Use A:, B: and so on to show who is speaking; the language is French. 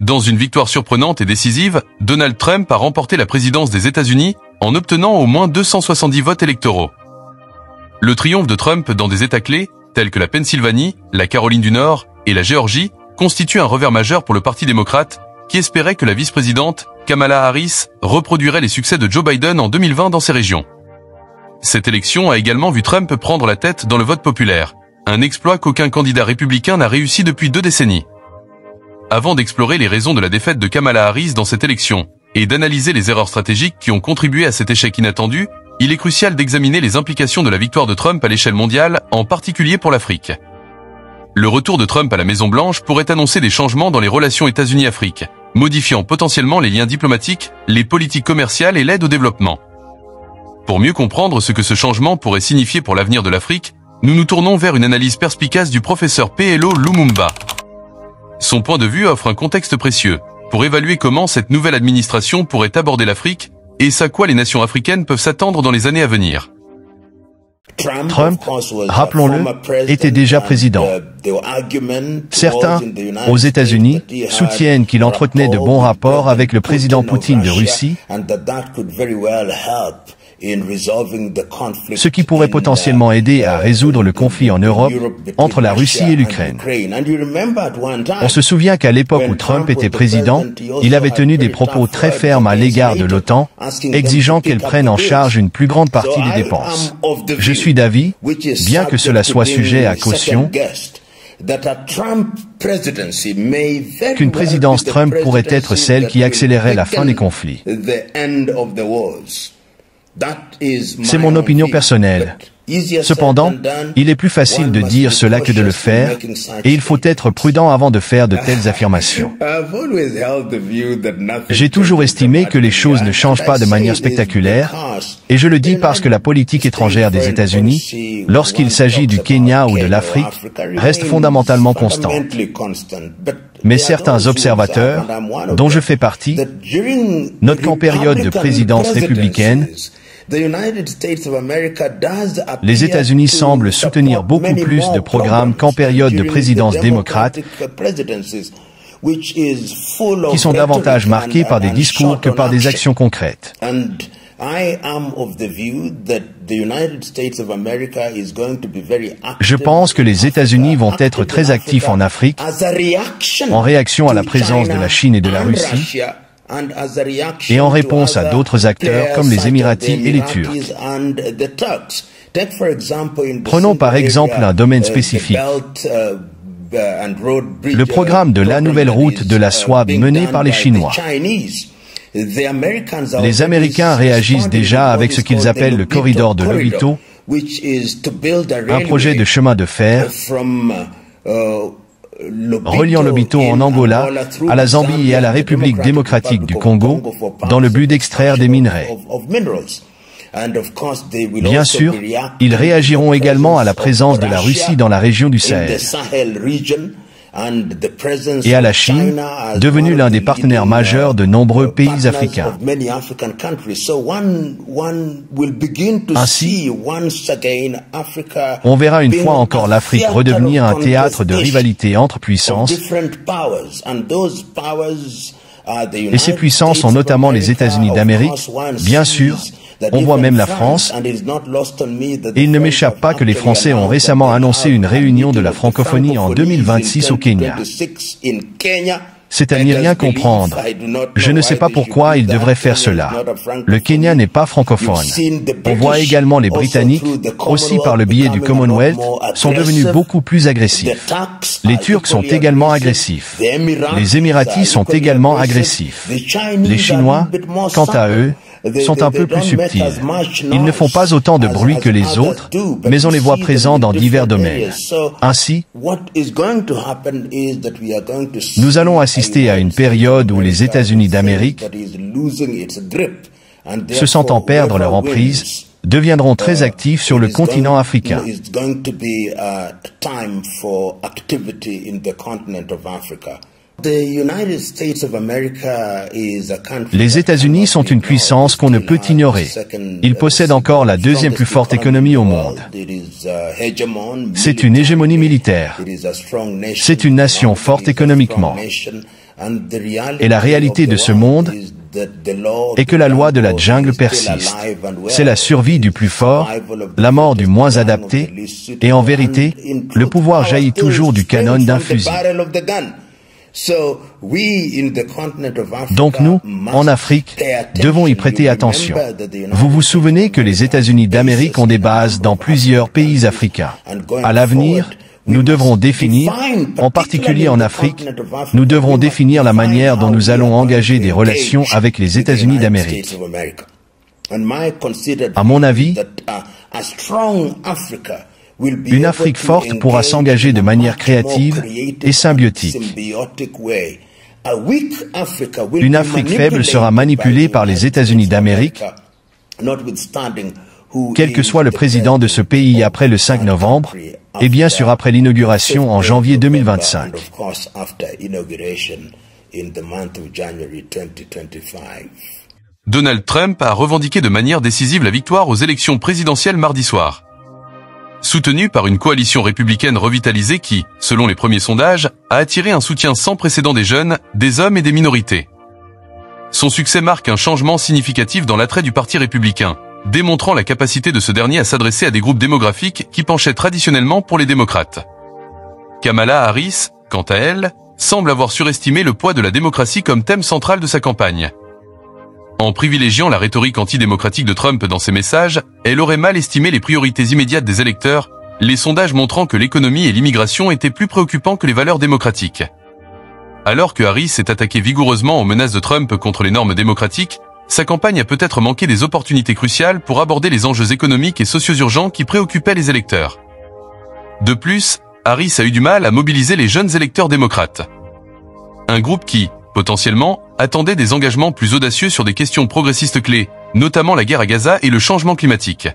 A: Dans une victoire surprenante et décisive, Donald Trump a remporté la présidence des États-Unis en obtenant au moins 270 votes électoraux. Le triomphe de Trump dans des États clés, tels que la Pennsylvanie, la Caroline du Nord et la Géorgie, constitue un revers majeur pour le Parti démocrate, qui espérait que la vice-présidente, Kamala Harris, reproduirait les succès de Joe Biden en 2020 dans ces régions. Cette élection a également vu Trump prendre la tête dans le vote populaire, un exploit qu'aucun candidat républicain n'a réussi depuis 2 décennies. Avant d'explorer les raisons de la défaite de Kamala Harris dans cette élection, et d'analyser les erreurs stratégiques qui ont contribué à cet échec inattendu, il est crucial d'examiner les implications de la victoire de Trump à l'échelle mondiale, en particulier pour l'Afrique. Le retour de Trump à la Maison-Blanche pourrait annoncer des changements dans les relations États-Unis-Afrique, modifiant potentiellement les liens diplomatiques, les politiques commerciales et l'aide au développement. Pour mieux comprendre ce que ce changement pourrait signifier pour l'avenir de l'Afrique, nous nous tournons vers une analyse perspicace du professeur P.L.O. Lumumba. Son point de vue offre un contexte précieux pour évaluer comment cette nouvelle administration pourrait aborder l'Afrique et à quoi les nations africaines peuvent s'attendre dans les années à venir.
B: Trump, rappelons-le, était déjà président. Certains, aux États-Unis, soutiennent qu'il entretenait de bons rapports avec le président Poutine de Russie, ce qui pourrait potentiellement aider à résoudre le conflit en Europe entre la Russie et l'Ukraine. On se souvient qu'à l'époque où Trump était président, il avait tenu des propos très fermes à l'égard de l'OTAN, exigeant qu'elle prenne en charge une plus grande partie des dépenses. Je suis d'avis, bien que cela soit sujet à caution, qu'une présidence Trump pourrait être celle qui accélérait la fin des conflits. C'est mon opinion personnelle. Cependant, il est plus facile de dire cela que de le faire, et il faut être prudent avant de faire de telles affirmations. J'ai toujours estimé que les choses ne changent pas de manière spectaculaire, et je le dis parce que la politique étrangère des États-Unis, lorsqu'il s'agit du Kenya ou de l'Afrique, reste fondamentalement constante. Mais certains observateurs, dont je fais partie, notent qu'en période de présidence républicaine, les États-Unis semblent soutenir beaucoup plus de programmes qu'en période de présidence démocrate, qui sont davantage marqués par des discours que par des actions concrètes. Je pense que les États-Unis vont être très actifs en Afrique, en réaction à la présence de la Chine et de la Russie, et en réponse à d'autres acteurs comme les Émiratis et les Turcs. Prenons par exemple un domaine spécifique. Le programme de la nouvelle route de la soie mené par les Chinois. Les Américains réagissent déjà avec ce qu'ils appellent le corridor de Lobito, un projet de chemin de fer reliant Lobito en Angola, à la Zambie et à la République démocratique du Congo, dans le but d'extraire des minerais. Bien sûr, ils réagiront également à la présence de la Russie dans la région du Sahel et à la Chine, devenue l'un des partenaires majeurs de nombreux pays africains. Ainsi, on verra une fois encore l'Afrique redevenir un théâtre de rivalité entre puissances, et ces puissances sont notamment les États-Unis d'Amérique, bien sûr. On voit même la France, et il ne m'échappe pas que les Français ont récemment annoncé une réunion de la francophonie en 2026 au Kenya. C'est à n'y rien comprendre. Je ne sais pas pourquoi ils devraient faire cela. Le Kenya n'est pas francophone. On voit également les Britanniques, aussi par le biais du Commonwealth, sont devenus beaucoup plus agressifs. Les Turcs sont également agressifs. Les Émiratis sont également agressifs. Les Chinois, quant à eux, sont un peu plus subtils. Ils ne font pas autant de bruit que les autres, mais on les voit présents dans divers domaines. Ainsi, nous allons assister à une période où les États-Unis d'Amérique, se sentant perdre leur emprise, deviendront très actifs sur le continent africain. Les États-Unis sont une puissance qu'on ne peut ignorer. Ils possèdent encore la deuxième plus forte économie au monde. C'est une hégémonie militaire. C'est une nation forte économiquement. Et la réalité de ce monde est que la loi de la jungle persiste. C'est la survie du plus fort, la mort du moins adapté, et en vérité, le pouvoir jaillit toujours du canon d'un fusil. Donc nous, en Afrique, devons y prêter attention. Vous vous souvenez que les États-Unis d'Amérique ont des bases dans plusieurs pays africains. À l'avenir, nous devrons définir, en particulier en Afrique, nous devrons définir la manière dont nous allons engager des relations avec les États-Unis d'Amérique. À mon avis, une Afrique forte pourra s'engager de manière créative et symbiotique. Une Afrique faible sera manipulée par les États-Unis d'Amérique, quel que soit le président de ce pays après le 5 novembre, et bien sûr après l'inauguration en janvier 2025.
A: Donald Trump a revendiqué de manière décisive la victoire aux élections présidentielles mardi soir. Soutenu par une coalition républicaine revitalisée qui, selon les premiers sondages, a attiré un soutien sans précédent des jeunes, des hommes et des minorités. Son succès marque un changement significatif dans l'attrait du Parti républicain, démontrant la capacité de ce dernier à s'adresser à des groupes démographiques qui penchaient traditionnellement pour les démocrates. Kamala Harris, quant à elle, semble avoir surestimé le poids de la démocratie comme thème central de sa campagne. En privilégiant la rhétorique antidémocratique de Trump dans ses messages, elle aurait mal estimé les priorités immédiates des électeurs, les sondages montrant que l'économie et l'immigration étaient plus préoccupants que les valeurs démocratiques. Alors que Harris s'est attaqué vigoureusement aux menaces de Trump contre les normes démocratiques, sa campagne a peut-être manqué des opportunités cruciales pour aborder les enjeux économiques et sociaux urgents qui préoccupaient les électeurs. De plus, Harris a eu du mal à mobiliser les jeunes électeurs démocrates. Un groupe qui, potentiellement, attendait des engagements plus audacieux sur des questions progressistes clés, notamment la guerre à Gaza et le changement climatique.